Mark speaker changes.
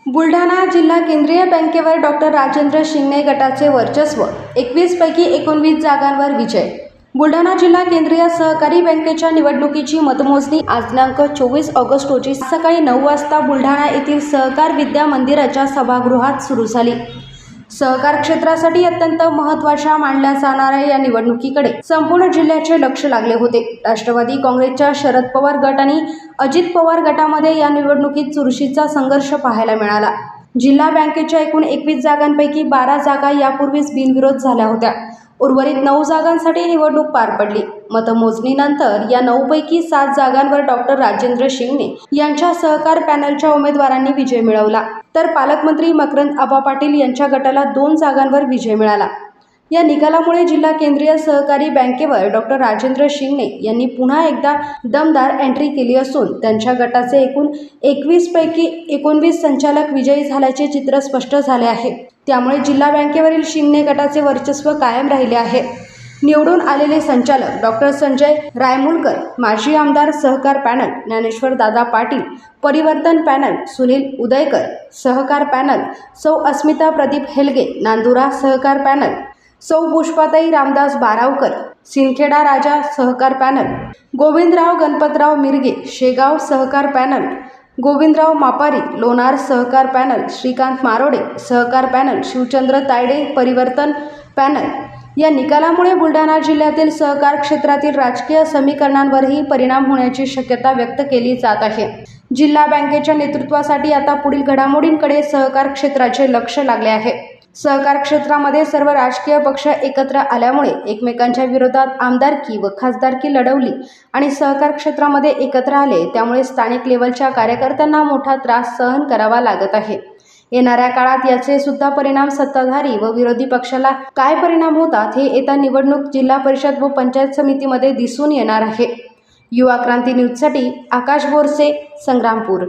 Speaker 1: बुलढाणा जिल्हा केंद्रीय बँकेवर डॉक्टर राजेंद्र शिंगणे गटाचे वर्चस्व, 21 पैकी 19 जागांवर विजय. बुलढाणा जिल्हा केंद्रीय सहकारी बँकेच्या निवडणुकीची मतमोजणी आज दिनांक 24 ऑगस्ट रोजी सकाळी 9 वाजता बुलढाणा येथील सहकार विद्या मंदिराच्या सभागृहात सुरू झाली. सहकार क्षेत्रासाठी अत्यंत महत्त्वाच्या मानल्या जाणाऱ्या या निवडणुकीकडे संपूर्ण जिल्ह्याचे लक्ष लागले होते. राष्ट्रवादी काँग्रेसच्या शरद पवार गट आणि अजित पवार गटामध्ये या निवडणुकीत चुरशीचा संघर्ष पाहायला मिळाला. जिल्हा बँकेच्या एकूण 21 जागांपैकी 12 जागा यापूर्वीच बिनविरोध झाल्या होत्या. उर्वरित 9 जागांसाठी निवडणूक पार पडली. मतमोजणीनंतर या 9 पैकी 7 जागांवर डॉक्टर राजेंद्र शिंगणे यांच्या सहकार पॅनलच्या उमेदवारांनी विजय मिळवला, तर पालकमंत्री मकरंद आबा पाटील यांच्या गटाला 2 जागांवर विजय मिळाला. या निकालामुळे जिल्हा केंद्रीय सहकारी बँकेवर डॉक्टर राजेंद्र शिंगणे यांनी पुन्हा एकदा दमदार एंट्री केली असून त्यांच्या गटाचे एकूण 21 पैकी 19 संचालक विजयी झाल्याचे चित्र स्पष्ट झाले आहे. त्यामुळे जिल्हा बँकेवरील शिंगणे गटाचे वर्चस्व कायम राहिले आहे. निवडून आलेले संचालक डॉक्टर संजय रायमुलकर, माजी आमदार सहकार पॅनल ज्ञानेश्वर दादा पाटील, परिवर्तन पॅनल सुनील उदयकर, सहकार पॅनल सौ अस्मिता प्रदीप हेलगे, नांदुरा सहकार पॅनल सौ पुष्पाताई रामदास बारावकर, सिंदखेडा राजा सहकार पॅनल गोविंदराव गणपतराव मिरगे, शेगाव सहकार पॅनल गोविंदराव मापारी, लोणार सहकार पॅनल श्रीकांत मारोडे, सहकार पॅनल शिवचंद्र तायडे, परिवर्तन पॅनल. या निकालामुळे बुलढाणा जिल्ह्यातील सहकार क्षेत्रातील राजकीय समीकरणांवरही परिणाम होण्याची शक्यता व्यक्त केली जात आहे. जिल्हा बँकेच्या नेतृत्वासाठी आता पुढील घडामोडींकडे सहकार क्षेत्राचे लक्ष लागले आहे. सहकार क्षेत्रामध्ये सर्व राजकीय पक्ष एकत्र आल्यामुळे एकमेकांच्या विरोधात आमदारकी व खासदारकी लढवली आणि सहकार क्षेत्रामध्ये एकत्र आले. त्यामुळे स्थानिक लेवलच्या कार्यकर्त्यांना मोठा त्रास सहन करावा लागत आहे. येणाऱ्या काळात याचे सुद्धा परिणाम सत्ताधारी व विरोधी पक्षाला काय परिणाम होतात हे येत्या निवडणूक, जिल्हा परिषद व पंचायत समितीमध्ये दिसून येणार आहे. युवा क्रांती न्यूजसाठी आकाश बोरसे, संग्रामपूर.